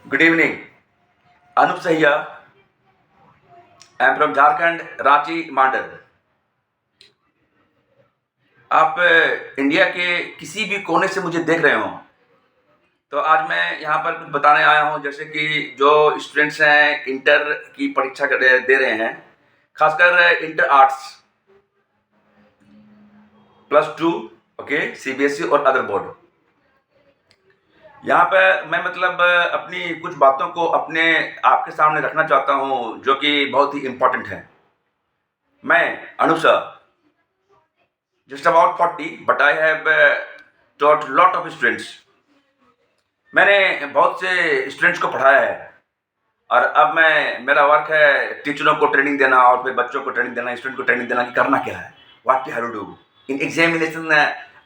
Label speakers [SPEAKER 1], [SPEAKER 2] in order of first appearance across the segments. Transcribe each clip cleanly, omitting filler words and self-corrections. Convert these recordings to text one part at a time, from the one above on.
[SPEAKER 1] Good evening. Anup Sahiya. I am from Jharkhand, Ranchi, Mandal. आप India के किसी भी कोने से मुझे देख रहे हो तो आज मैं यहाँ पर कुछ बताने आया हूँ, जैसे कि जो स्टूडेंट्स हैं इंटर की परीक्षा दे रहे हैं, खासकर इंटर आर्ट्स +2, ओके, सीबीएसई और अदर बोर्ड। यहाँ पे मैं मतलब अपनी कुछ बातों को अपने आपके सामने रखना चाहता हूँ जो कि बहुत ही इम्पोर्टेंट है। मैं Anusha just about 40, but I have taught lot of students. मैंने बहुत से स्टूडेंट्स को पढ़ाया है और अब मेरा वर्क है टीचरों को ट्रेनिंग देना और फिर बच्चों को ट्रेनिंग देना, स्टूडेंट को ट्रेनिंग देना कि करना क्या है, what you have to do in examination.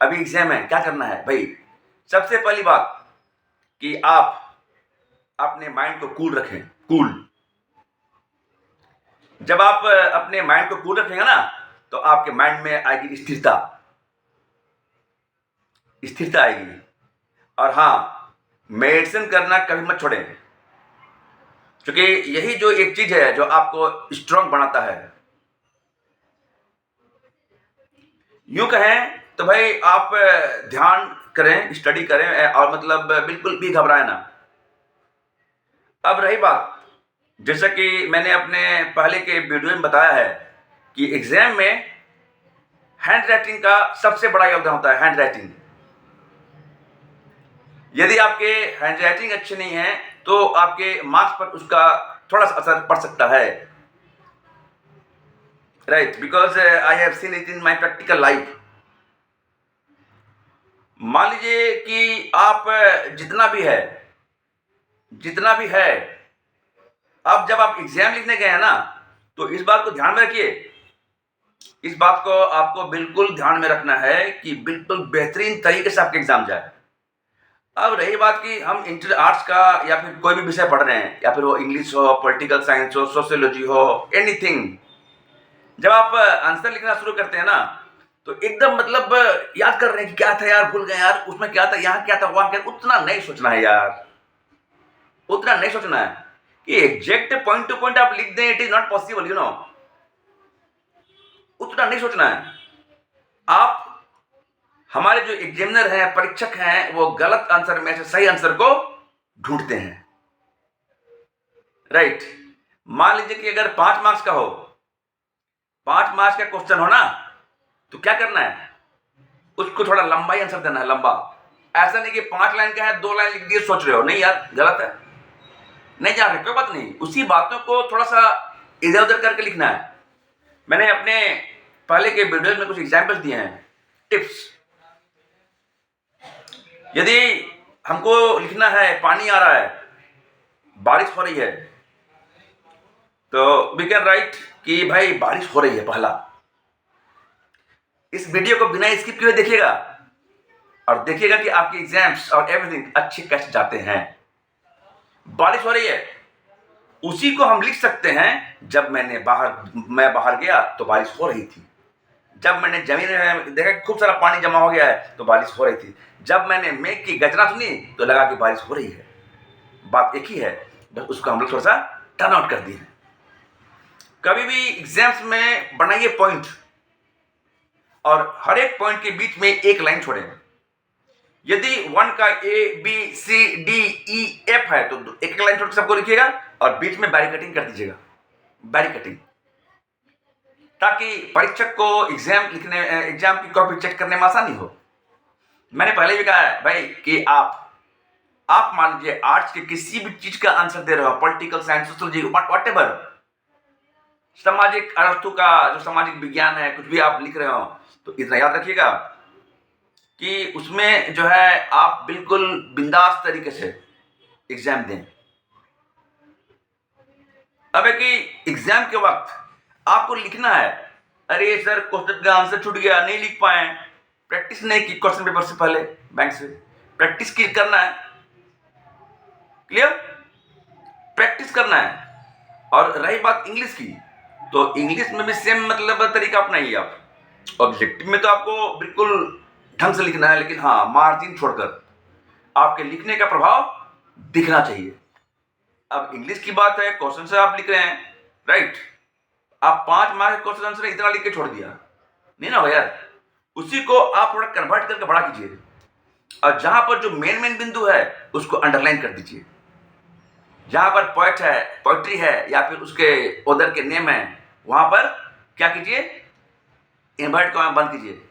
[SPEAKER 1] अभी एग्जाम है, क्या करना है भाई? सबसे पहली बात कि आप अपने माइंड को कूल रखें। कूल, जब आप अपने माइंड को कूल रखेंगे ना तो आपके माइंड में आएगी स्थिरता आएगी। और हाँ, मेडिटेशन करना कभी मत छोड़ें, क्योंकि यही जो एक चीज है जो आपको स्ट्रांग बनाता है। यूं कहें तो भाई आप ध्यान करें, स्टडी करें और मतलब बिल्कुल भी घबराए ना। अब रही बात, जैसा कि मैंने अपने पहले के वीडियो में बताया है कि एग्जाम में हैंड राइटिंग का सबसे बड़ा योगदान होता है। हैंड राइटिंग, यदि आपके हैंड राइटिंग अच्छी नहीं है तो आपके मार्क्स पर उसका थोड़ा सा असर पड़ सकता है, right? Because I have seen it in my practical life. मान लीजिए कि आप जितना भी है, अब जब आप एग्जाम लिखने गए हैं ना तो इस बात को ध्यान में रखिए, इस बात को आपको बिल्कुल ध्यान में रखना है कि बिल्कुल बेहतरीन तरीके से आपका एग्जाम जाए। अब रही बात कि हम इंटर आर्ट्स का या फिर कोई भी विषय पढ़ रहे हैं, या फिर वो इंग्लिश हो, पॉलिटिकल साइंस हो, सोशियोलॉजी हो, एनीथिंग, जब आप आंसर लिखना शुरू करते हैं ना तो एकदम मतलब याद कर रहे हैं कि क्या था यार, भूल गए यार, उसमें क्या था, यहाँ क्या था, वहां क्या, उतना नहीं सोचना है यार, उतना नहीं सोचना है कि एग्जैक्ट पॉइंट टू पॉइंट आप लिख दें, it is not possible, you know. उतना नहीं सोचना है। आप, हमारे जो एग्जामिनर हैं, परीक्षक हैं, वो गलत आंसर में से सही आंसर को ढूंढते हैं, राइट? मान लीजिए कि अगर 5 मार्क्स का हो, 5 मार्क्स का क्वेश्चन हो ना, तो क्या करना है, उसको थोड़ा लंबा ही आंसर देना है, लंबा। ऐसा नहीं कि 5 लाइन का है 2 लाइन लिख दिए सोच रहे हो, नहीं यार, गलत है, नहीं जा रहे, कोई बात नहीं, उसी बातों को थोड़ा सा इधर उधर करके लिखना है। मैंने अपने पहले के वीडियो में कुछ एग्जाम्पल्स दिए हैं, टिप्स। यदि हमको लिखना है पानी आ रहा है, बारिश हो रही है, तो वी कैन राइट कि भाई बारिश हो रही है। पहला, इस वीडियो को बिना स्किप किए देखिएगा और देखिएगा कि आपके एग्जाम्स और एवरीथिंग अच्छे कैसे जाते हैं। बारिश हो रही है, उसी को हम लिख सकते हैं, जब मैं बाहर गया तो बारिश हो रही थी, जब मैंने जमीन में देखा खूब सारा पानी जमा हो गया है तो बारिश हो रही थी, जब मैंने मेघ की गर्जना सुनी तो लगा कि बारिश हो रही है। बात एक ही है, बस उसको हम लोग थोड़ा सा टर्न आउट कर दिए। कभी भी एग्जाम्स में बनाइए पॉइंट, और हर एक पॉइंट के बीच में एक लाइन छोड़ें। यदि 1 का ABCDEF है तो एक लाइन छोड़ के सबको लिखिएगा और बीच में बैरिकेटिंग कर दीजिएगा, बैरिकेटिंग, ताकि परीक्षक को एग्जाम की कॉपी चेक करने में आसानी हो। मैंने पहले भी कहा है भाई कि आप मान लीजिए आर्ट्स के किसी भी चीज का आंसर दे रहे हो, पॉलिटिकल साइंस, सोशियोलॉजी, व्हाटएवर, सामाजिक अर्थों का जो सामाजिक विज्ञान है, कुछ भी आप लिख रहे हो, तो इतना याद रखिएगा कि उसमें जो है आप बिल्कुल बिंदास तरीके से एग्जाम दें। अब है कि एग्जाम के वक्त आपको लिखना है, अरे सर क्वेश्चन का आंसर छूट गया, नहीं लिख पाए, प्रैक्टिस नहीं की क्वेश्चन पेपर से पहले, बैंक से प्रैक्टिस की करना है, क्लियर? प्रैक्टिस करना है। और रही बात इंग्लिश की, तो इंग्लिश में भी सेम मतलब तरीका अपनाइए आप। ऑब्जेक्टिव में तो आपको बिल्कुल ढंग से लिखना है, लेकिन हाँ, मार्जिन छोड़कर आपके लिखने का प्रभाव दिखना चाहिए। अब इंग्लिश की बात है, क्वेश्चन से आप लिख रहे हैं, राइट? आप 5 मार्क के क्वेश्चन आंसर इतना लिख के छोड़ दिया, नहीं ना हो यार। उसी को आप थोड़ा कन्वर्ट करके बड़ा कीजिए, और जहां पर जो मेन मेन बिंदु है उसको अंडरलाइन कर दीजिए। जहां पर पोएट है, पोएट्री है, या फिर उसके ऑथर के नेम है, वहां पर क्या कीजिए, इन्वर्ट कॉमा बंद कीजिए,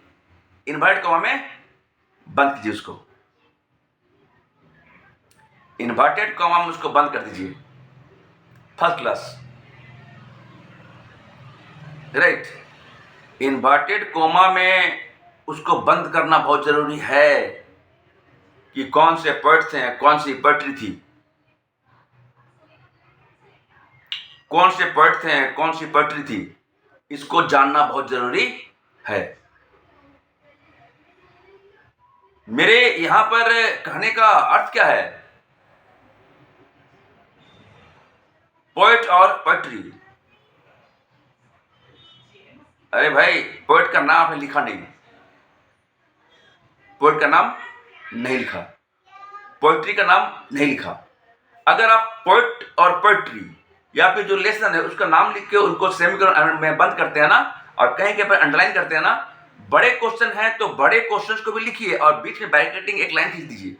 [SPEAKER 1] इन्वर्ट कॉमा में बंद कीजिए, उसको इन्वर्टेड कॉमा में उसको बंद कर दीजिए। First class, right? Inverted comma में उसको बंद करना बहुत जरूरी है कि कौन से पोएट थे, कौन सी पोएट्री थी, कौन से पोएट थे, कौन सी पोएट्री थी, इसको जानना बहुत जरूरी है। मेरे यहां पर कहने का अर्थ क्या है? पोएट और पोएट्री, अरे भाई, पोएट का नाम आपने लिखा नहीं, पोएट का नाम नहीं लिखा, पोएट्री का नाम नहीं लिखा। अगर आप पोएट और पोएट्री या फिर जो लेसन है उसका नाम लिख के उनको सेमीकोलन में बंद करते हैं ना, और कहीं के पर अंडरलाइन करते हैं ना, बड़े क्वेश्चन हैं तो बड़े क्वेश्चंस को भी लिखिए और बीच में ब्रैकेटिंग एक लाइन खींच दीजिए।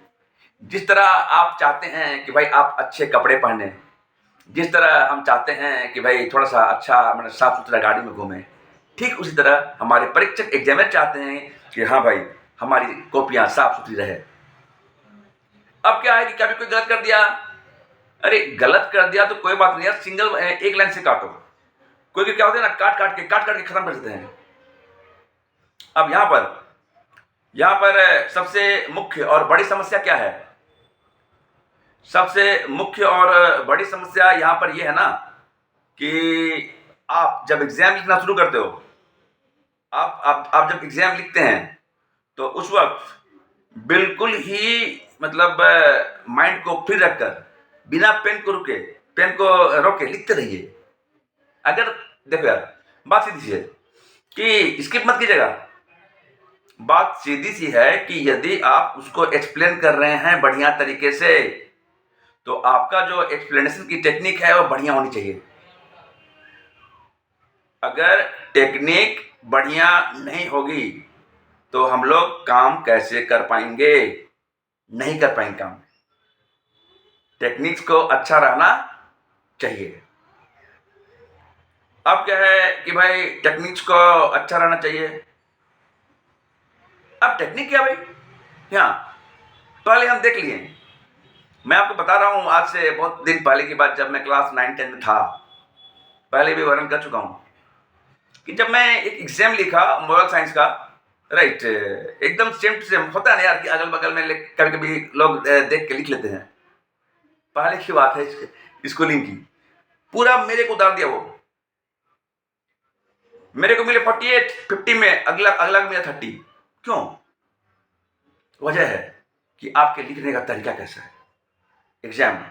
[SPEAKER 1] जिस तरह आप चाहते हैं कि भाई आप अच्छे कपड़े पहने, जिस तरह हम चाहते हैं कि भाई थोड़ा सा अच्छा मतलब साफ सुथरा गाड़ी में घूमें, ठीक उसी तरह हमारे परीक्षक एग्जामिनर चाहते हैं कि हाँ भाई हमारी कॉपियां साफ सुथरी रहे। अब क्या है कि कभी कोई गलत कर दिया, अरे गलत कर दिया तो कोई बात नहीं यार, सिंगल एक लाइन से काटो। कोई क्या होता है ना, काट काट के खत्म कर देते हैं। अब यहां पर सबसे मुख्य और बड़ी समस्या क्या है? सबसे मुख्य और बड़ी समस्या यहां पर यह है ना कि आप जब एग्जाम लिखना शुरू करते हो, आप जब एग्जाम लिखते हैं तो उस वक्त बिल्कुल ही मतलब माइंड को फ्री रखकर बिना पेन को रोके लिखते रहिए। अगर देखो यार, बात सीधी सी है कि स्किप मत कीजिएगा। बात सीधी सी है कि यदि आप उसको एक्सप्लेन कर रहे हैं बढ़िया तरीके से, तो आपका जो एक्सप्लेनेशन की टेक्निक है वो बढ़िया होनी चाहिए। अगर टेक्निक बढ़िया नहीं होगी तो हम लोग काम कैसे कर पाएंगे? नहीं कर पाएंगे काम। टेक्निक्स को अच्छा रहना चाहिए। अब क्या है कि भाई टेक्निक्स को अच्छा रहना चाहिए। अब टेक्निक क्या भाई? हाँ, पहले हम देख लिए, मैं आपको बता रहा हूं आज से बहुत दिन पहले की बात, जब मैं क्लास 9-10 में था, पहले भी वर्णन कर चुका हूं कि जब मैं एक एग्जाम लिखा मोरल साइंस का, राइट, एकदम सेम टू सेम होता है ना यार कि अगल बगल में कभी कभी लोग देख के लिख लेते हैं। पहले की बात है स्कूलिंग की, पूरा मेरे को उतार दिया वो। मेरे को मिले 48, 50 में अगला मिला 30। क्यों? वजह है कि आपके लिखने का तरीका कैसा है एग्जाम में।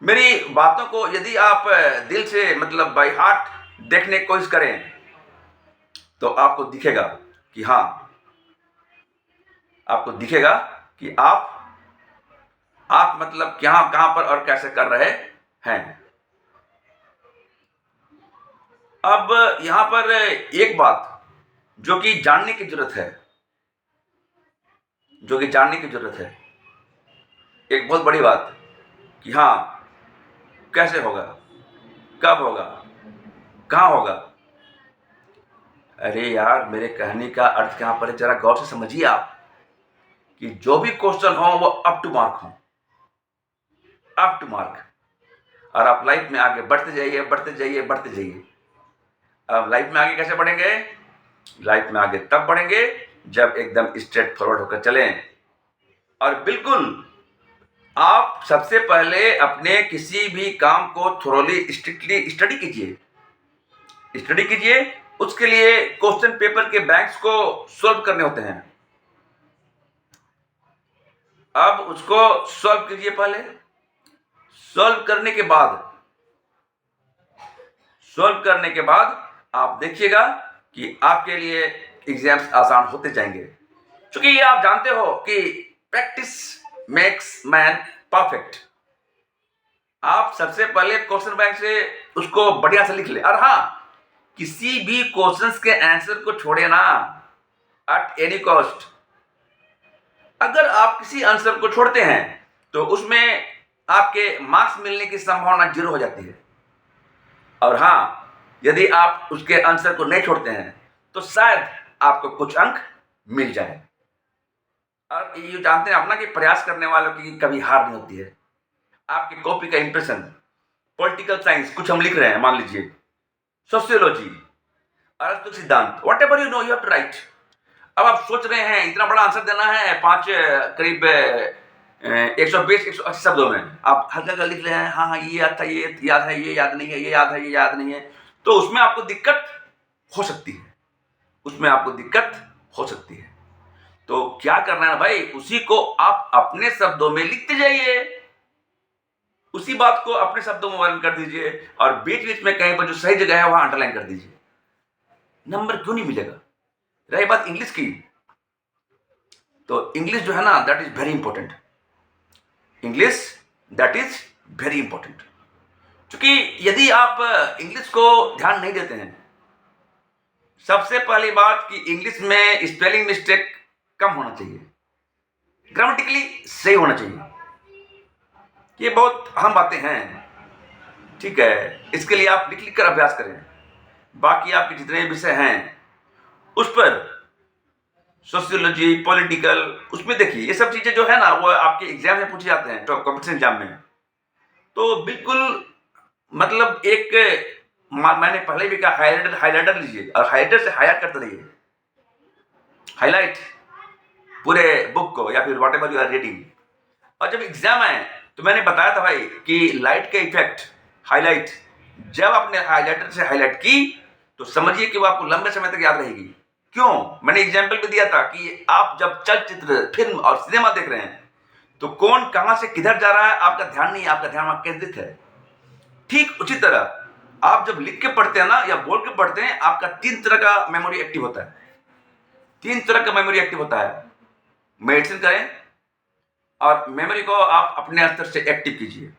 [SPEAKER 1] मेरी बातों को यदि आप दिल से मतलब बाय हार्ट देखने की कोशिश करें तो आपको दिखेगा कि हाँ, आपको दिखेगा कि आप मतलब कहां पर और कैसे कर रहे हैं। अब यहां पर एक बात जो कि जानने की जरूरत है, एक बहुत बड़ी बात कि हाँ, कैसे होगा, कब होगा, कहां होगा। अरे यार, मेरे कहने का अर्थ कहां पर है, जरा गौर से समझिए आप कि जो भी क्वेश्चन हो वो अप टू मार्क हो, अप टू मार्क, और आप लाइफ में आगे बढ़ते जाइए। अब लाइफ में आगे कैसे बढ़ेंगे? लाइफ में आगे तब बढ़ेंगे जब एकदम स्ट्रेट फॉरवर्ड होकर चलें। और बिल्कुल आप सबसे पहले अपने किसी भी काम को थोरोली स्ट्रिक्टली स्टडी कीजिए। उसके लिए क्वेश्चन पेपर के बैंक्स को सॉल्व करने होते हैं। अब उसको सॉल्व कीजिए। पहले सॉल्व करने के बाद आप देखिएगा कि आपके लिए एग्जाम्स आसान होते जाएंगे, क्योंकि ये आप जानते हो कि प्रैक्टिस मेक्स मैन परफेक्ट। आप सबसे पहले क्वेश्चन बैंक से उसको बढ़िया से लिख ले। और हाँ, किसी भी क्वेश्चंस के आंसर को छोड़े ना, एट एनी कॉस्ट। अगर आप किसी आंसर को छोड़ते हैं तो उसमें आपके मार्क्स मिलने की संभावना 0 हो जाती है। और हाँ, यदि आप उसके आंसर को नहीं छोड़ते हैं तो शायद आपको कुछ अंक मिल जाए। और ये जानते हैं आप ना कि प्रयास करने वालों की कभी हार नहीं होती है। आपकी कॉपी का इंप्रेशन, पॉलिटिकल साइंस कुछ हम लिख रहे हैं, मान लीजिए सोशियोलॉजी, अरस्तु सिद्धांत, whatever you know you have to write. अब आप सोच रहे हैं इतना बड़ा आंसर देना है, करीब 120 180 शब्दों में। आप हल्का हल्का लिख रहे हैं, हाँ हाँ ये याद था, ये याद है, ये याद नहीं है, ये याद है, ये याद नहीं है, तो उसमें आपको दिक्कत हो सकती है, उसमें आपको दिक्कत हो सकती है। तो क्या करना है भाई, उसी को आप अपने शब्दों में लिखते जाइए, उसी बात को अपने शब्दों में वर्णन कर दीजिए, और बीच बीच में कहीं पर जो सही जगह है वहां अंडरलाइन कर दीजिए। नंबर क्यों नहीं मिलेगा? रही बात इंग्लिश की, तो इंग्लिश जो है ना, that is very important. English that is very important, क्योंकि यदि आप इंग्लिश को ध्यान नहीं देते हैं, सबसे पहली बात कि इंग्लिश में स्पेलिंग मिस्टेक कम होना चाहिए, ग्रामेटिकली सही होना चाहिए। ये बहुत अहम बातें हैं, ठीक है। इसके लिए आप लिख लिख कर अभ्यास करें। बाकी आपके जितने विषय हैं उस पर, सोशियोलॉजी, पॉलिटिकल, उसमें देखिए ये सब चीजें जो है ना वो आपके एग्जाम में पूछे जाते हैं, तो कॉम्पिटिशन एग्जाम में। तो बिल्कुल मतलब मैंने पहले भी कहा, हाईलाइटर लीजिए और हाईलाइटर से हाईलाइट करते रहिए, हाईलाइट पूरे बुक को या फिर whatever you are reading. और जब एग्जाम आए तो मैंने बताया था भाई कि लाइट का इफेक्ट, हाईलाइट, जब आपने हाईलाइटर से हाईलाइट की तो समझिए कि वो आपको लंबे समय तक याद रहेगी। क्यों? मैंने एग्जाम्पल भी दिया था कि आप जब चलचित्र, फिल्म और सिनेमा देख रहे हैं तो कौन कहां से किधर जा रहा है आपका ध्यान नहीं, आपका ध्यान वहां केंद्रित है। ठीक उसी तरह आप जब लिख के पढ़ते हैं ना या बोल के पढ़ते हैं, आपका 3 तरह का मेमोरी एक्टिव होता है। 3 तरह का मेमोरी एक्टिव होता है। मेडिसिन करें और मेमोरी को आप अपने स्तर से एक्टिव कीजिए।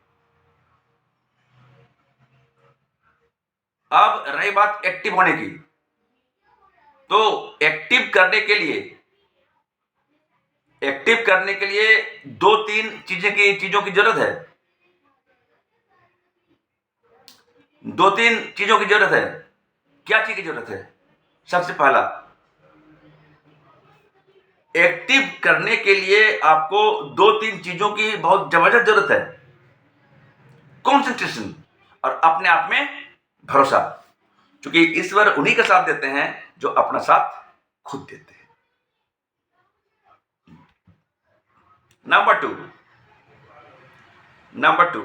[SPEAKER 1] अब रही बात एक्टिव होने की, तो एक्टिव करने के लिए 2-3 चीजों की जरूरत है। 2-3 चीजों की जरूरत है। क्या चीज की जरूरत है? सबसे पहला, एक्टिव करने के लिए आपको 2-3 चीजों की बहुत जबरदस्त जरूरत है। कॉन्सेंट्रेशन और अपने आप में भरोसा, क्योंकि ईश्वर उन्हीं का साथ देते हैं जो अपना साथ खुद देते हैं। नंबर टू,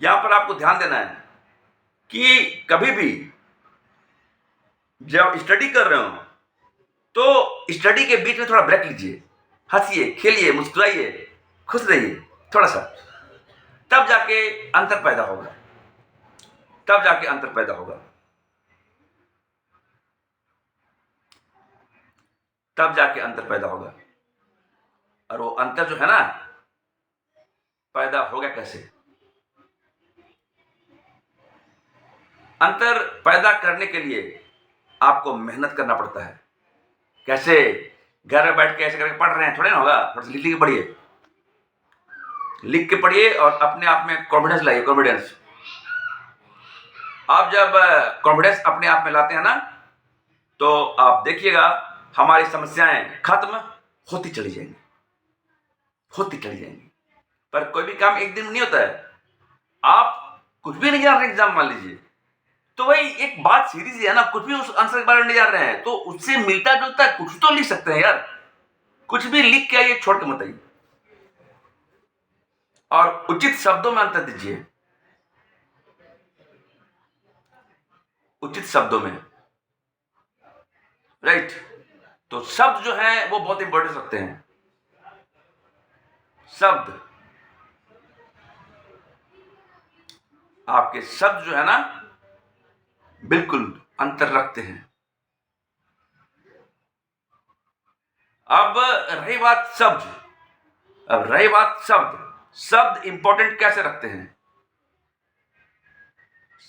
[SPEAKER 1] यहां पर आपको ध्यान देना है कि कभी भी जब स्टडी कर रहे हो तो स्टडी के बीच में थोड़ा ब्रेक लीजिए, हंसिए, खेलिए, मुस्कुराइए, खुश रहिए थोड़ा सा, तब जाके अंतर पैदा होगा, तब जाके अंतर पैदा होगा, तब जाके अंतर पैदा होगा। और वो अंतर जो है ना, पैदा होगा कैसे? अंतर पैदा करने के लिए आपको मेहनत करना पड़ता है। कैसे? घर में बैठ के ऐसे करके पढ़ रहे हैं थोड़े ना होगा, थोड़ा लिख के पढ़िए, लिख के पढ़िए और अपने आप में कॉन्फिडेंस लाइए। कॉन्फिडेंस, आप जब कॉन्फिडेंस अपने आप में लाते हैं ना, तो आप देखिएगा हमारी समस्याएं खत्म होती चली जाएंगी, होती चली जाएंगी। पर कोई भी काम एक दिन में नहीं होता है। आप कुछ भी नहीं जान रहे एग्जाम, मान लीजिए, तो भाई एक बात सीधी सी है ना, कुछ भी उस आंसर के बारे में नहीं जान रहे हैं तो उससे मिलता जुलता कुछ तो लिख सकते हैं यार। कुछ भी लिख के आइए, छोड़ के मत आइए, और उचित शब्दों में अंतर दीजिए, उचित शब्दों में, राइट। तो शब्द जो है वो बहुत इंपॉर्टेंस रखते हैं। शब्द, आपके शब्द जो है ना बिल्कुल अंतर रखते हैं। अब रही बात शब्द, शब्द इंपॉर्टेंट कैसे रखते हैं?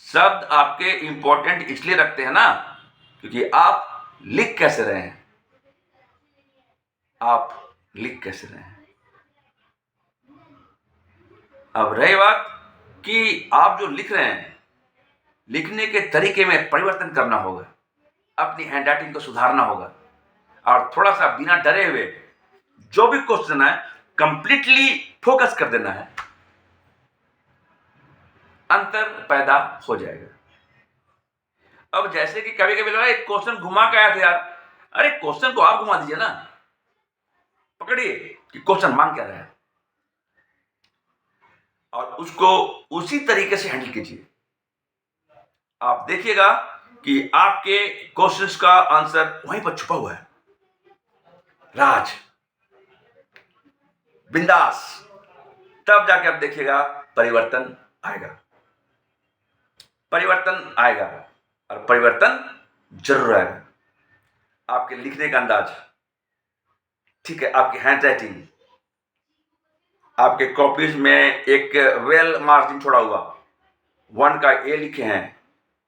[SPEAKER 1] शब्द आपके इंपॉर्टेंट इसलिए रखते हैं ना क्योंकि आप लिख कैसे रहे हैं, आप लिख कैसे रहे हैं। अब रही बात कि आप जो लिख रहे हैं, लिखने के तरीके में परिवर्तन करना होगा, अपनी हैंडराइटिंग को सुधारना होगा और थोड़ा सा बिना डरे हुए जो भी क्वेश्चन है कंप्लीटली फोकस कर देना है, अंतर पैदा हो जाएगा। अब जैसे कि कभी कभी लोग एक क्वेश्चन घुमा के आया था यार, अरे क्वेश्चन को आप घुमा दीजिए ना, पकड़िए कि क्वेश्चन मांग क्या रहा है और उसको उसी तरीके से हैंडल कीजिए। आप देखिएगा कि आपके क्वेश्चंस का आंसर वहीं पर छुपा हुआ है। राज, बिंदास, तब जाके आप देखिएगा परिवर्तन आएगा, परिवर्तन आएगा और परिवर्तन जरूर आएगा। आपके लिखने का अंदाज, ठीक है, आपकी हैंडराइटिंग, आपके कॉपीज में एक वेल मार्जिन छोड़ा हुआ, 1 का ए लिखे हैं,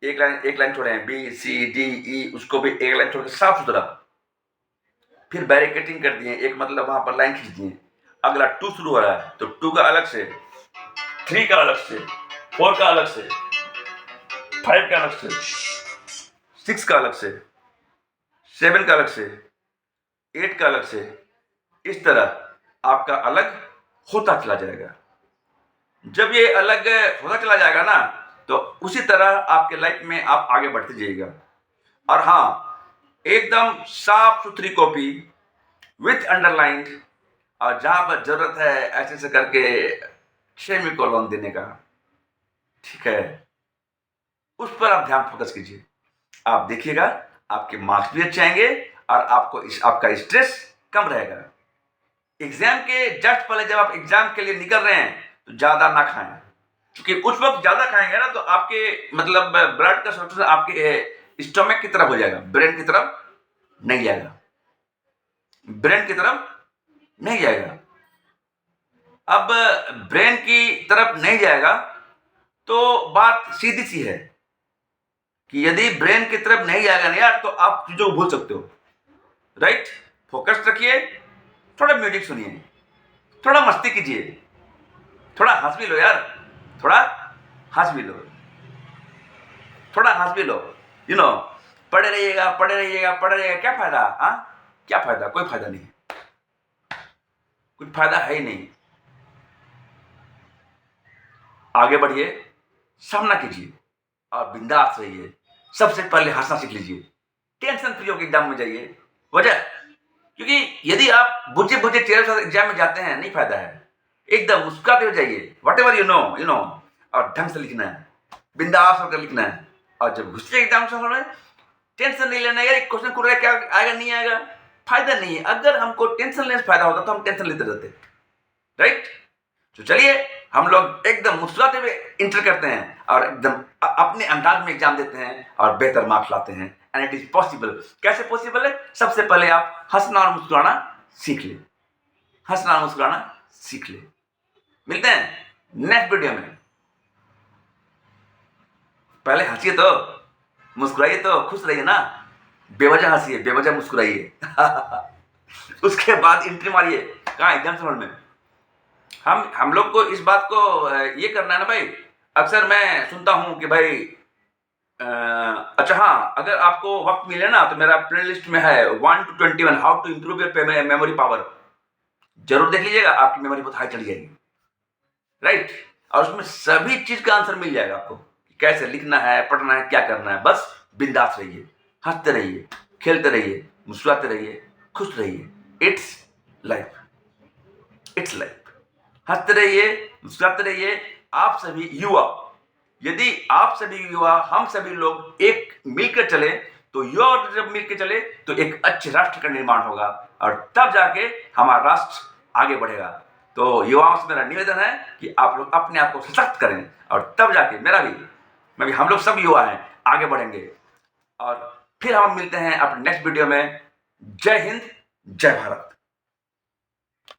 [SPEAKER 1] एक लाइन छोड़े हैं, बी सी डी ई, उसको भी एक लाइन छोड़ के साफ सुथरा, फिर बैरिकेटिंग कर दिए, एक मतलब वहां पर लाइन खींच दिए। अगला 2 शुरू हो रहा है तो 2 का अलग से, 3 का अलग से, 4 का अलग से, 5 का अलग से, 6 का अलग से, 7 का अलग से, 8 का अलग से, इस तरह आपका अलग होता चला जाएगा। जब ये अलग होता चला जाएगा ना तो उसी तरह आपके लाइफ में आप आगे बढ़ते जाइएगा। और हाँ, एकदम साफ सुथरी कॉपी विथ अंडरलाइंड, और जहां पर जरूरत है ऐसे ऐसे करके सेमीकोलन देने का, ठीक है, उस पर आप ध्यान फोकस कीजिए। आप देखिएगा आपके मार्क्स भी अच्छे आएंगे और आपका स्ट्रेस कम रहेगा। एग्जाम के जस्ट पहले जब आप एग्जाम के लिए निकल रहे हैं तो ज्यादा ना खाएं, क्योंकि उस वक्त ज्यादा खाएंगे ना तो आपके मतलब ब्लड का सर्कुलेशन आपके स्टोमक की तरफ हो जाएगा, ब्रेन की तरफ नहीं जाएगा, ब्रेन की तरफ नहीं जाएगा। अब ब्रेन की तरफ नहीं जाएगा तो बात सीधी सी है कि यदि ब्रेन की तरफ नहीं जाएगा ना यार तो आप चीजों को भूल सकते हो। राइट, फोकस रखिए, थोड़ा म्यूजिक सुनिए, थोड़ा मस्ती कीजिए, थोड़ा हंस भी लो यार, थोड़ा हंस भी लो, थोड़ा हंस भी लो, पढ़े रहिएगा पढ़े रहिएगा पढ़े रहिएगा, क्या फायदा? क्या फायदा? कोई फायदा नहीं, कुछ फायदा है ही नहीं। आगे बढ़िए, सामना कीजिए और बिंदास रहिए। सबसे पहले हंसना सीख लीजिए, टेंशन फ्री होकर एग्जाम में जाइए। वजह, क्योंकि यदि आप बुझे बुझे चेहरे के साथ एग्जाम में जाते हैं नहीं फायदा है। एकदम मुस्कुराते हुए जाइए, वट एवर यू नो, और ढंग से लिखना है, बिंदास होकर लिखना है। और जब घुसते एग्जाम से में टेंशन नहीं लेना यार, क्वेश्चन खुल रहा है, क्या आएगा नहीं आएगा, फायदा नहीं है। अगर हमको टेंशन लेने से फायदा होता तो हम टेंशन लेते रहते। राइट, तो चलिए हम लोग एकदम मुस्कुराते हुए इंटर करते हैं और एकदम अपने अंदाज में एग्जाम देते हैं और बेहतर मार्क्स लाते हैं। And it is possible. कैसे पॉसिबल है? सबसे पहले आप हंसना और मुस्कुराना सीख ले, हंसना और मुस्कुराना सीख ले। मिलते हैं नेक्स्ट वीडियो में। पहले हंसिए तो, मुस्कुराइए तो, खुश रहिए ना, बेवजह हंसिए, बेवजह मुस्कुराइए। उसके बाद एंट्री मारिए कहाँ? एग्जाम हॉल में। हम लोग को इस बात को ये करना है ना भाई। अक्सर मैं सुनता हूं कि भाई अच्छा हाँ, अगर आपको वक्त मिले ना तो मेरा प्लेलिस्ट में है 1 to 21 how to improve your memory power, जरूर देख लीजिएगा, आपकी मेमोरी बहुत हाई चली जाएगी। राइट, और उसमें सभी चीज का आंसर मिल जाएगा आपको, कैसे लिखना है, पढ़ना है, क्या करना है। बस बिंदास रहिए, हंसते रहिए, खेलते रहिए, मुस्कुराते रहिए, खुश रहिए। It's life, it's life. हंसते रहिए, मुस्कुराते रहिए। आप सभी युवा, यदि आप सभी युवा, हम सभी लोग एक मिलकर चले तो युवा जब मिलकर चले तो एक अच्छे राष्ट्र का निर्माण होगा और तब जाके हमारा राष्ट्र आगे बढ़ेगा। तो युवाओं से मेरा निवेदन है कि आप लोग अपने आप को सशक्त करें और तब जाके मैं भी हम लोग सब युवा हैं, आगे बढ़ेंगे। और फिर हम मिलते हैं अपने नेक्स्ट वीडियो में। जय हिंद, जय भारत।